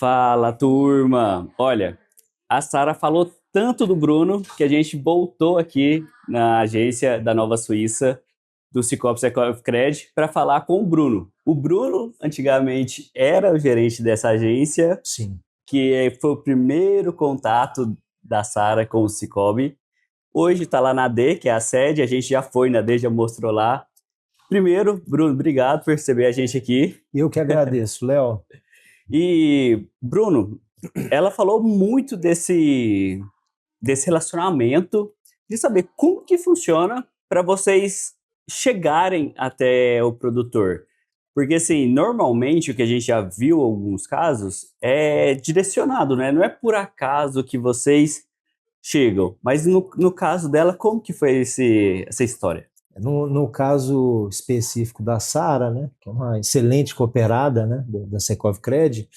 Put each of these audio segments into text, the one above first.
Fala, turma! Olha, a Sara falou tanto do Bruno que a gente voltou aqui na agência da Nova Suíça, do Cicobi Secovcred, para falar com o Bruno. O Bruno, antigamente, era o gerente dessa agência, Sim. que foi o primeiro contato da Sara com o Cicobi. Hoje está lá na D, que é a sede, a gente já foi na D, já mostrou lá. Primeiro, Bruno, obrigado por receber a gente aqui. Eu que agradeço, Léo. E, Bruno, ela falou muito desse relacionamento, de saber como que funciona para vocês chegarem até o produtor. Porque, assim, normalmente o que a gente já viu em alguns casos é direcionado, né? Não é por acaso que vocês chegam. Mas no caso dela, como que foi essa história? No caso específico da Sara, né, que é uma excelente cooperada, né, da Secovcred,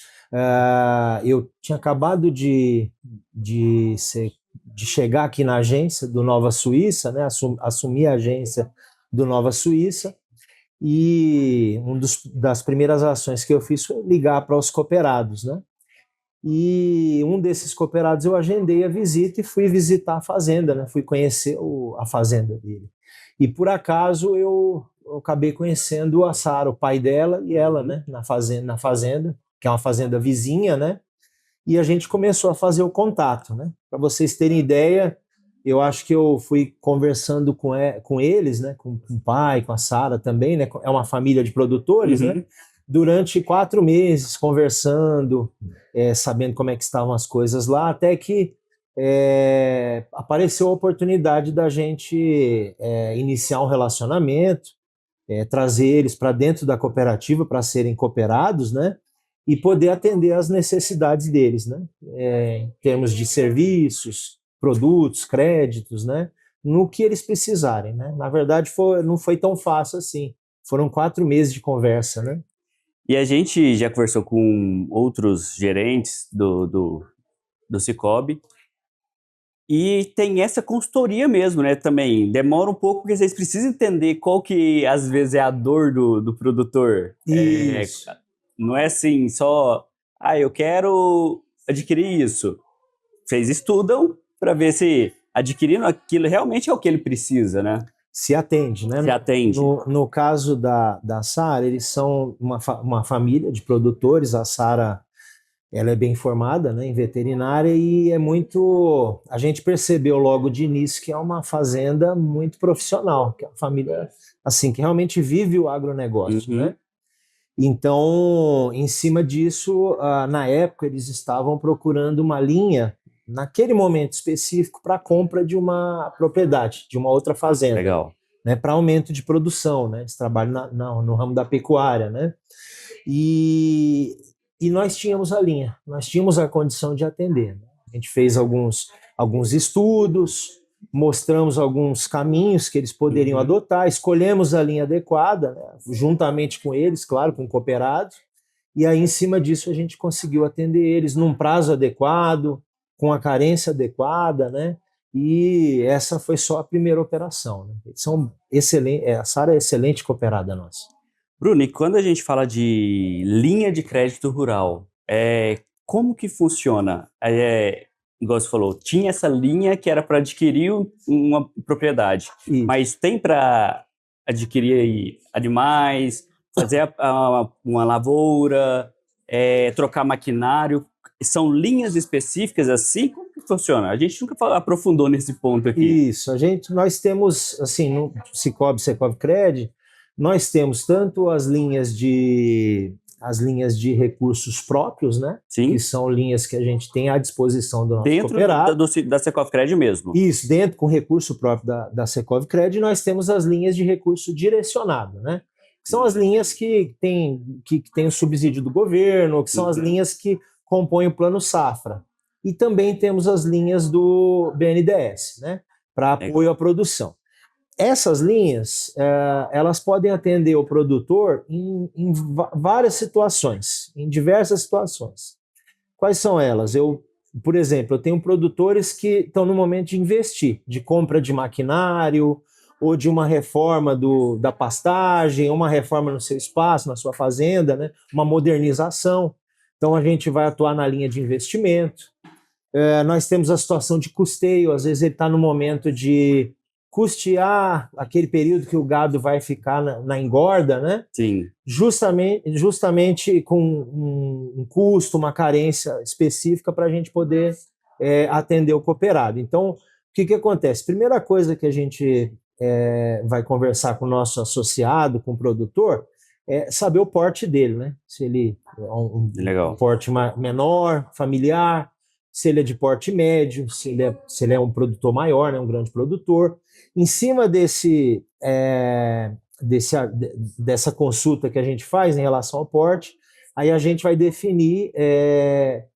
eu tinha acabado de chegar aqui na agência do Nova Suíça, né, assumir a agência do Nova Suíça, e das primeiras ações que eu fiz foi ligar para os cooperados, né? E um desses cooperados eu agendei a visita e fui visitar a fazenda, né? Fui conhecer a fazenda dele. E por acaso eu acabei conhecendo a Sara, o pai dela e ela, né? Na fazenda, que é uma fazenda vizinha, né? E a gente começou a fazer o contato, né? Para vocês terem ideia, eu acho que eu fui conversando com eles, né? Com o pai, com a Sara também, né? É uma família de produtores, né? Uhum. Durante 4 meses conversando, sabendo como é que estavam as coisas lá, até que apareceu a oportunidade da gente iniciar um relacionamento, trazer eles para dentro da cooperativa para serem cooperados, né? E poder atender às necessidades deles, né? Em termos de serviços, produtos, créditos, né? No que eles precisarem, né? Na verdade, não foi tão fácil assim. Foram 4 meses de conversa, né? E a gente já conversou com outros gerentes do Cicobi e tem essa consultoria mesmo, né? Também demora um pouco porque vocês precisam entender qual que às vezes é a dor do produtor. Isso. Não é assim só, eu quero adquirir isso. Vocês estudam para ver se adquirindo aquilo realmente é o que ele precisa, né? Se atende, né? Se atende. No caso da Sara, eles são uma família de produtores. A Sara, ela é bem formada, né, em veterinária e é muito... A gente percebeu logo de início que é uma fazenda muito profissional, que é uma família assim que realmente vive o agronegócio, Uhum. né? Então, em cima disso, na época eles estavam procurando uma linha, naquele momento específico, para a compra de uma propriedade, de uma outra fazenda. Legal. Né, para aumento de produção, né? Eles trabalham no ramo da pecuária, né? E, e nós tínhamos a linha, nós tínhamos a condição de atender. Né? A gente fez alguns estudos, mostramos alguns caminhos que eles poderiam adotar, escolhemos a linha adequada, né? Juntamente com eles, claro, com o cooperado, e aí em cima disso a gente conseguiu atender eles num prazo adequado, com a carência adequada, né? E essa foi só a primeira operação. Né? São excelentes, a Sara é excelente cooperada nossa. Bruno, e quando a gente fala de linha de crédito rural, como que funciona? Igual você falou, tinha essa linha que era para adquirir uma propriedade, Isso. mas tem para adquirir aí animais, fazer uma lavoura, trocar maquinário, são linhas específicas assim? Como que funciona? A gente nunca aprofundou nesse ponto aqui. Isso, nós temos, assim, no Cicobi, Secovcred, nós temos tanto as linhas de recursos próprios, né? Sim. Que são linhas que a gente tem à disposição do nosso Dentro cooperado. da Secovcred mesmo. Isso, dentro com recurso próprio da Secovcred, nós temos as linhas de recurso direcionado, né? Que são as linhas que tem o subsídio do governo, que são as linhas que compõem o Plano Safra. E também temos as linhas do BNDES, né? Para apoio à produção. Essas linhas, elas podem atender o produtor em várias situações, em diversas situações. Quais são elas? Por exemplo, eu tenho produtores que estão no momento de investir, de compra de maquinário, ou de uma reforma da pastagem, uma reforma no seu espaço, na sua fazenda, né? Uma modernização. Então, a gente vai atuar na linha de investimento. Nós temos a situação de custeio, às vezes ele está no momento de custear aquele período que o gado vai ficar na engorda, né? Sim. Justamente com um custo, uma carência específica para a gente poder atender o cooperado. Então, o que acontece? Primeira coisa que a gente vai conversar com o nosso associado, com o produtor, é saber o porte dele, né? Se ele é um porte menor, familiar, se ele é de porte médio, se ele é um produtor maior, né, um grande produtor. Em cima dessa consulta que a gente faz em relação ao porte, aí a gente vai definir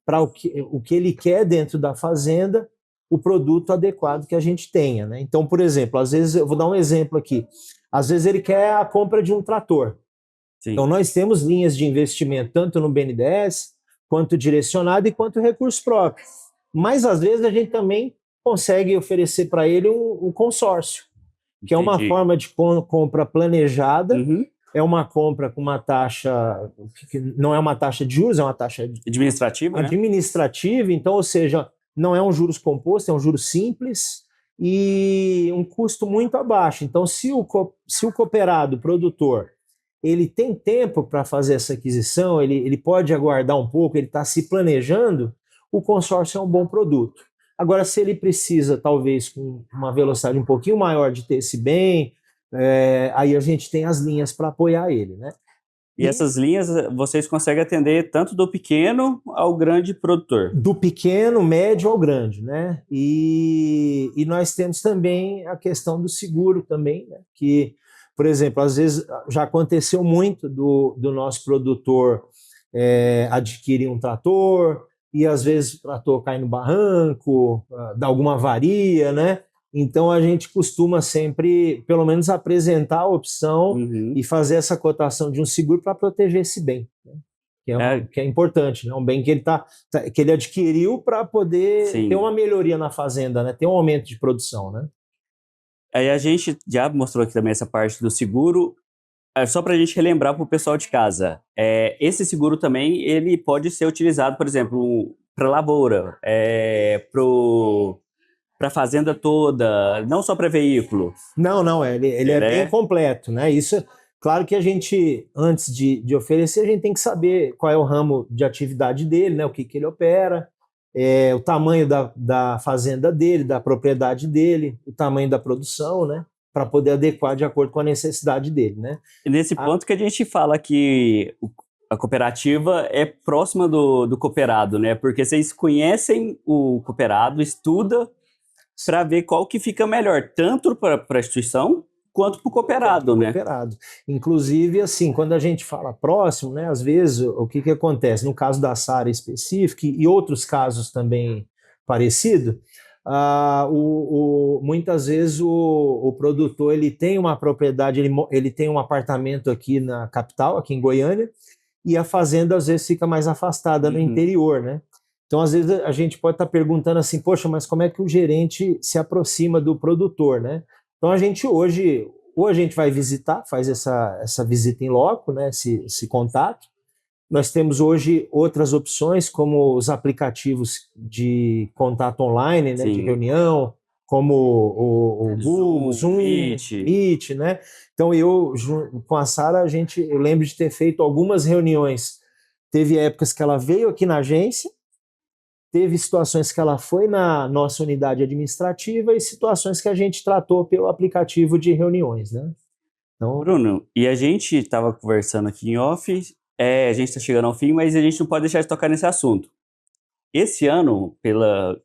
para o que ele quer dentro da fazenda, o produto adequado que a gente tenha, né? Então, por exemplo, às vezes, eu vou dar um exemplo aqui, às vezes ele quer a compra de um trator. Sim. Então, nós temos linhas de investimento tanto no BNDES, quanto direcionado e quanto recurso próprio. Mas, às vezes, a gente também consegue oferecer para ele um consórcio, que é uma forma de compra planejada, é uma compra com uma taxa, que não é uma taxa de juros, é uma taxa administrativa, né? Então, ou seja, não é um juros composto, é um juros simples e um custo muito abaixo. Então, se o cooperado, produtor, ele tem tempo para fazer essa aquisição, ele pode aguardar um pouco, ele está se planejando, o consórcio é um bom produto. Agora, se ele precisa, talvez, com uma velocidade um pouquinho maior de ter esse bem, aí a gente tem as linhas para apoiar ele, né? E essas linhas vocês conseguem atender tanto do pequeno ao grande produtor? Do pequeno, médio ao grande, né? E nós temos também a questão do seguro também, né? Que, por exemplo, às vezes já aconteceu muito do nosso produtor adquirir um trator e às vezes o trator cai no barranco, dá alguma avaria, né? Então, a gente costuma sempre, pelo menos, apresentar a opção e fazer essa cotação de um seguro para proteger esse bem, né? Que é importante, né? Um bem que ele adquiriu para poder ter uma melhoria na fazenda, né? Ter um aumento de produção, né? Aí a gente já mostrou aqui também essa parte do seguro. Só para a gente relembrar para o pessoal de casa, esse seguro também ele pode ser utilizado, por exemplo, para lavoura, para a fazenda toda, não só para veículo. Não, ele é bem completo, né? Isso, claro que a gente, antes de oferecer, a gente tem que saber qual é o ramo de atividade dele, né? O que ele opera, o tamanho da fazenda dele, da propriedade dele, o tamanho da produção, né? Para poder adequar de acordo com a necessidade dele, né? E nesse ponto que a gente fala que a cooperativa é próxima do cooperado, né? Porque vocês conhecem o cooperado, estudam para ver qual que fica melhor, tanto para a instituição quanto para o cooperado, né? Inclusive, assim, quando a gente fala próximo, né? Às vezes, o que acontece? No caso da Sara específico e outros casos também parecidos, muitas vezes o produtor ele tem uma propriedade, ele tem um apartamento aqui na capital, aqui em Goiânia, e a fazenda às vezes fica mais afastada no interior, né? Então, às vezes, a gente pode estar perguntando assim, poxa, mas como é que o gerente se aproxima do produtor, né? Então, a gente hoje, ou a gente vai visitar, faz essa visita em loco, né? Esse contato. Nós temos hoje outras opções, como os aplicativos de contato online, né, de reunião, como o Google, Zoom, Meet, né? Então, com a Sara, eu lembro de ter feito algumas reuniões. Teve épocas que ela veio aqui na agência, teve situações que ela foi na nossa unidade administrativa e situações que a gente tratou pelo aplicativo de reuniões, né? Então... Bruno, e a gente estava conversando aqui em off, a gente está chegando ao fim, mas a gente não pode deixar de tocar nesse assunto. Esse ano,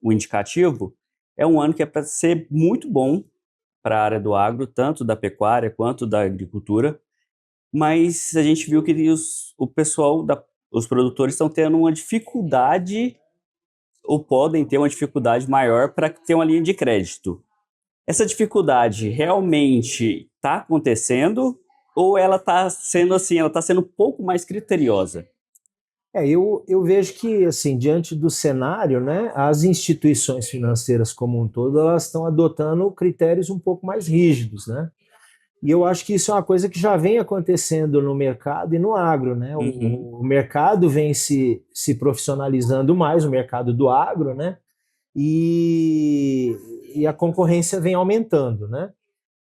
o indicativo, é um ano que é para ser muito bom para a área do agro, tanto da pecuária quanto da agricultura, mas a gente viu que o pessoal, os produtores estão tendo uma dificuldade ou podem ter uma dificuldade maior para ter uma linha de crédito. Essa dificuldade realmente está acontecendo ou ela está sendo assim, ela está sendo um pouco mais criteriosa? Eu vejo que, assim, diante do cenário, né, as instituições financeiras como um todo, elas estão adotando critérios um pouco mais rígidos, né? E eu acho que isso é uma coisa que já vem acontecendo no mercado e no agro, né? O mercado vem se profissionalizando mais, o mercado do agro, né? E a concorrência vem aumentando, né?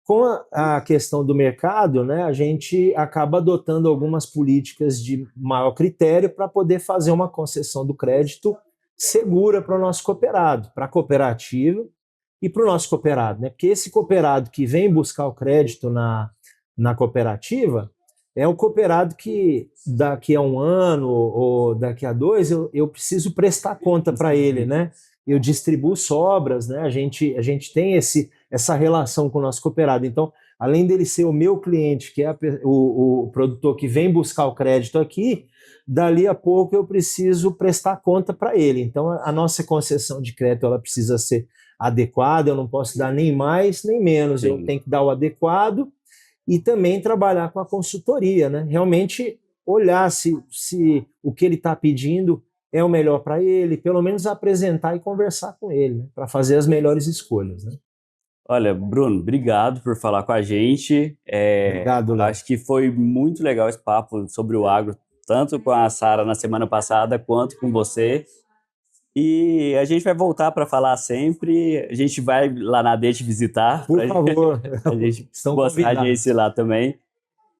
Com a questão do mercado, né, a gente acaba adotando algumas políticas de maior critério para poder fazer uma concessão do crédito segura para o nosso cooperado, para a cooperativa e para o nosso cooperado, né? Porque esse cooperado que vem buscar o crédito na cooperativa é o cooperado que daqui a um ano ou daqui a dois eu preciso prestar conta para ele, né? Eu distribuo sobras, né? A gente tem essa relação com o nosso cooperado. Então, além dele ser o meu cliente, que é o produtor que vem buscar o crédito aqui, dali a pouco eu preciso prestar conta para ele. Então, a nossa concessão de crédito ela precisa ser adequada, eu não posso dar nem mais nem menos, eu tenho que dar o adequado e também trabalhar com a consultoria, né? Realmente olhar se o que ele está pedindo é o melhor para ele, pelo menos apresentar e conversar com ele, né? Para fazer as melhores escolhas, né? Olha, Bruno, obrigado por falar com a gente. Obrigado, Léo. Acho que foi muito legal esse papo sobre o agro, tanto com a Sara na semana passada, quanto com você. E a gente vai voltar para falar sempre. A gente vai lá na DET visitar. Por favor. A gente Estão mostrar a convidados. agência lá também.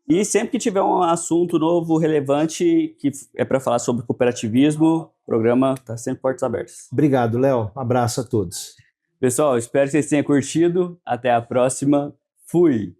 E sempre que tiver um assunto novo, relevante, que é para falar sobre cooperativismo, o programa está sempre portas abertas. Obrigado, Léo. Abraço a todos. Pessoal, espero que vocês tenham curtido. Até a próxima. Fui!